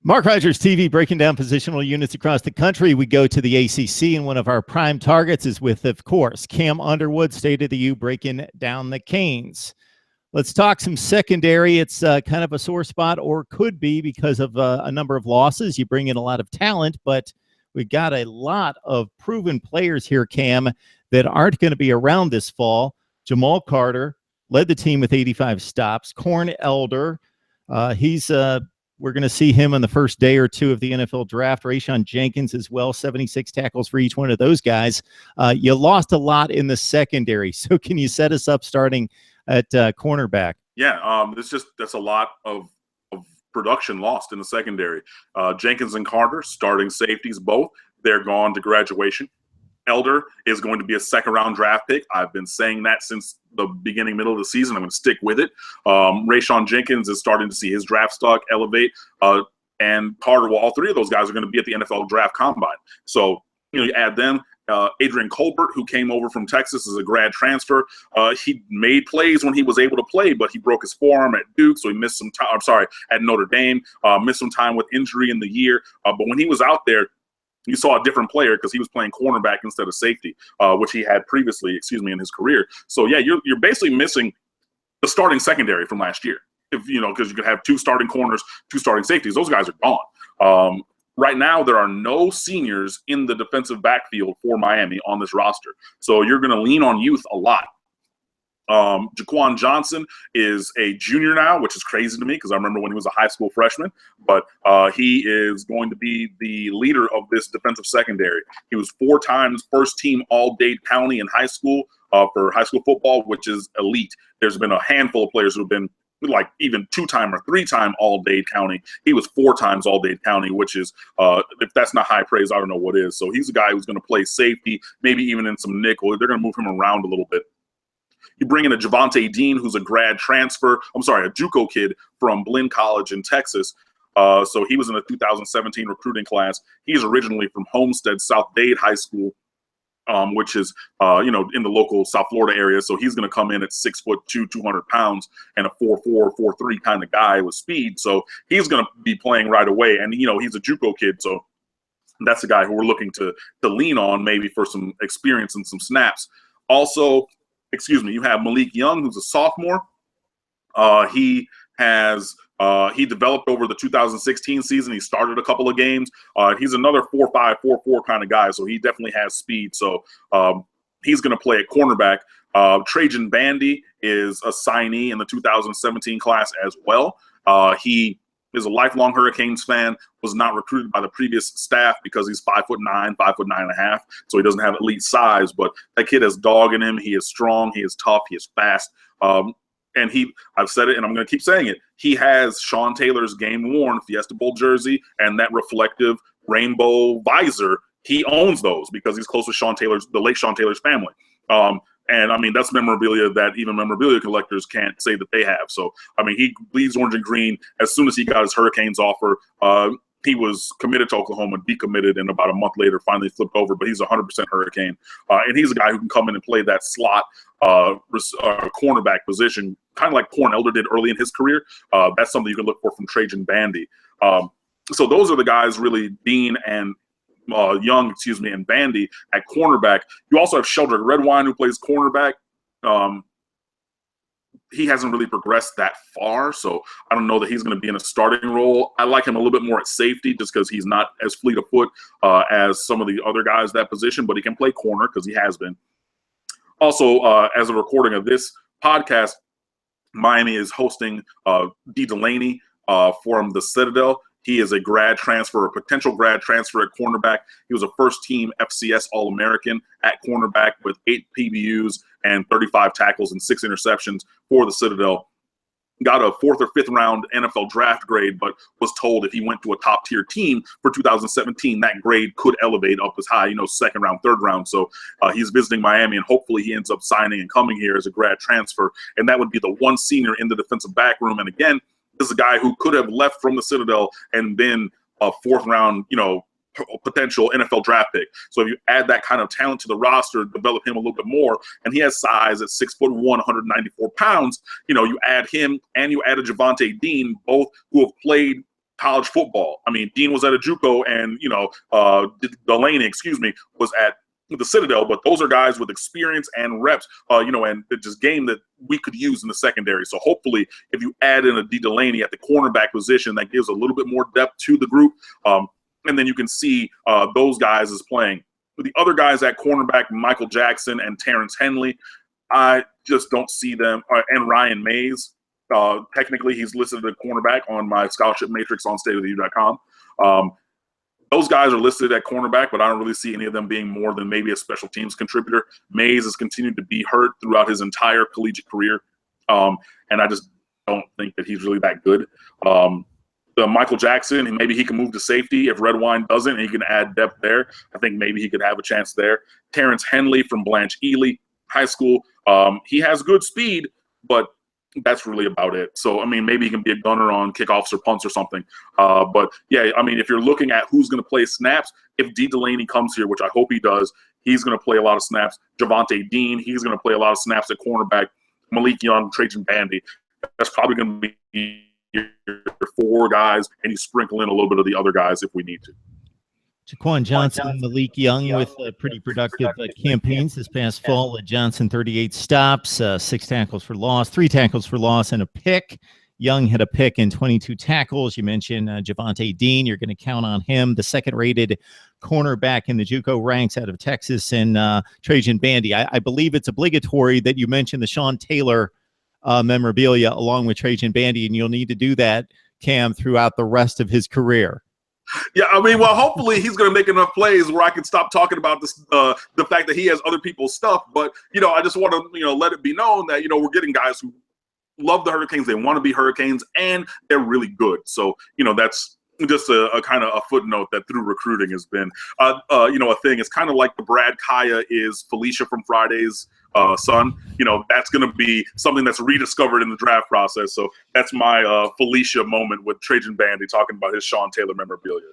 Mark Rogers TV breaking down positional units across the country. We go to the ACC, and one of our prime targets is with, of course, Cam Underwood, State of the U, breaking down the Canes. Let's talk some secondary. It's kind of a sore spot, or could be, because of a number of losses. You bring in a lot of talent, but we've got a lot of proven players here, Cam, that aren't going to be around this fall. Jamal Carter led the team with 85 stops. Corn Elder, we're going to see him on the first day or two of the NFL draft. Trajan Jenkins as well, 76 tackles for each one of those guys. You lost a lot in the secondary. So can you set us up starting at cornerback? Yeah, that's a lot of production lost in the secondary. Jenkins and Carter, starting safeties, both, they're gone to graduation. Elder is going to be a second-round draft pick. I've been saying that since the middle of the season. I'm going to stick with it. Trajan Jenkins is starting to see his draft stock elevate, and Carter. Well, all three of those guys are going to be at the NFL Draft Combine. So you add them. Adrian Colbert, who came over from Texas as a grad transfer, he made plays when he was able to play, but he broke his forearm at Duke, so he missed some time. I'm sorry, at Notre Dame, missed some time with injury in the year. But when he was out there, you saw a different player because he was playing cornerback instead of safety, which he had previously, in his career. So yeah, you're basically missing the starting secondary from last year. Because you could have two starting corners, two starting safeties. Those guys are gone. Right now, there are no seniors in the defensive backfield for Miami on this roster. So you're going to lean on youth a lot. Jaquan Johnson is a junior now, which is crazy to me because I remember when he was a high school freshman, but he is going to be the leader of this defensive secondary. He was 4 times first team All-Dade County in high school for high school football, which is elite. There's been a handful of players who have been like even 2-time or 3-time All-Dade County. He was 4 times All-Dade County, which is, if that's not high praise, I don't know what is. So he's a guy who's going to play safety, maybe even in some nickel. They're going to move him around a little bit. You bring in a Jhavonte Dean, who's a grad transfer. A JUCO kid from Blinn College in Texas. So he was in the 2017 recruiting class. He's originally from Homestead South Dade High School, which is, in the local South Florida area. So he's going to come in at 6'2", 200 pounds, and a 4'4", 4'3" kind of guy with speed. So he's going to be playing right away. And, he's a JUCO kid. So that's a guy who we're looking to lean on maybe for some experience and some snaps. Also, you have Malek Young, who's a sophomore. He developed over the 2016 season. He started a couple of games. He's another 4'5", 4'4" kind of guy, so he definitely has speed. So he's going to play at cornerback. Trajan Bandy is a signee in the 2017 class as well. He is a lifelong Hurricanes fan, was not recruited by the previous staff because he's 5'9", 5'9.5", so he doesn't have elite size, but that kid has dog in him. He is strong, he is tough, he is fast. And I've said it and I'm going to keep saying it, he has Sean Taylor's game-worn Fiesta Bowl jersey and that reflective rainbow visor. He owns those because he's close with the late Sean Taylor's family. And that's memorabilia that even memorabilia collectors can't say that they have. So, he bleeds orange and green. As soon as he got his Hurricanes offer, he was committed to Oklahoma, decommitted, and about a month later finally flipped over. But he's 100% Hurricane. And he's a guy who can come in and play that slot cornerback position, kind of like Corn Elder did early in his career. That's something you can look for from Trajan Bandy. So those are the guys really, Dean and Young, and Bandy at cornerback. You also have Sheldrick Redwine, who plays cornerback. He hasn't really progressed that far, so I don't know that he's going to be in a starting role. I like him a little bit more at safety just because he's not as fleet of foot as some of the other guys that position, but he can play corner because he has been. Also, as a recording of this podcast, Miami is hosting D. Delaney from the Citadel. He is a grad transfer, a potential grad transfer at cornerback. He was a first-team FCS All-American at cornerback with 8 PBUs and 35 tackles and 6 interceptions for the Citadel. Got a 4th or 5th round NFL draft grade, but was told if he went to a top-tier team for 2017, that grade could elevate up as high, 2nd round, 3rd round. So he's visiting Miami, and hopefully he ends up signing and coming here as a grad transfer. And that would be the one senior in the defensive back room. And again, this is a guy who could have left from the Citadel and been a 4th round, potential NFL draft pick. So if you add that kind of talent to the roster, develop him a little bit more, and he has size at 6'1", 194 pounds, you add him and you add a Jhavonte Dean, both who have played college football. I mean, Dean was at a JUCO, and Delaney, was at the Citadel, but those are guys with experience and reps, and just game that we could use in the secondary. So hopefully, if you add in a D. Delaney at the cornerback position, that gives a little bit more depth to the group, and then you can see those guys as playing. The other guys at cornerback, Michael Jackson and Terrence Henley, I just don't see them, and Ryan Mays. Technically, he's listed as a cornerback on my scholarship matrix on stateoftheu.com. Those guys are listed at cornerback, but I don't really see any of them being more than maybe a special teams contributor. Mays has continued to be hurt throughout his entire collegiate career, and I just don't think that he's really that good. The Michael Jackson, maybe he can move to safety. If Redwine doesn't, he can add depth there. I think maybe he could have a chance there. Terrence Henley from Blanche Ely High School, he has good speed, but that's really about it. So, I mean, maybe he can be a gunner on kickoffs or punts or something. But, yeah, I mean, if you're looking at who's going to play snaps, if D. Delaney comes here, which I hope he does, he's going to play a lot of snaps. Jhavonte Dean, he's going to play a lot of snaps at cornerback. Malik Young, Trajan Bandy. That's probably going to be your 4 guys, and you sprinkle in a little bit of the other guys if we need to. Jaquan Johnson, Malik Young with pretty productive campaigns this past fall. Johnson, 38 stops, 6 tackles for loss, 3 tackles for loss, and a pick. Young had a pick and 22 tackles. You mentioned Jhavonte Dean. You're going to count on him. The second-rated cornerback in the JUCO ranks out of Texas, and Trajan Bandy. I believe it's obligatory that you mention the Sean Taylor memorabilia along with Trajan Bandy, and you'll need to do that, Cam, throughout the rest of his career. Yeah, I mean, well, hopefully he's going to make enough plays where I can stop talking about this, the fact that he has other people's stuff. But, I just want to, let it be known that, we're getting guys who love the Hurricanes. They want to be Hurricanes, and they're really good. So, that's just a kind of a footnote that through recruiting has been, a thing. It's kind of like the Brad Kaya is Felicia from Friday's son. That's going to be something that's rediscovered in the draft process. So that's my Felicia moment with Trajan Bandy talking about his Sean Taylor memorabilia.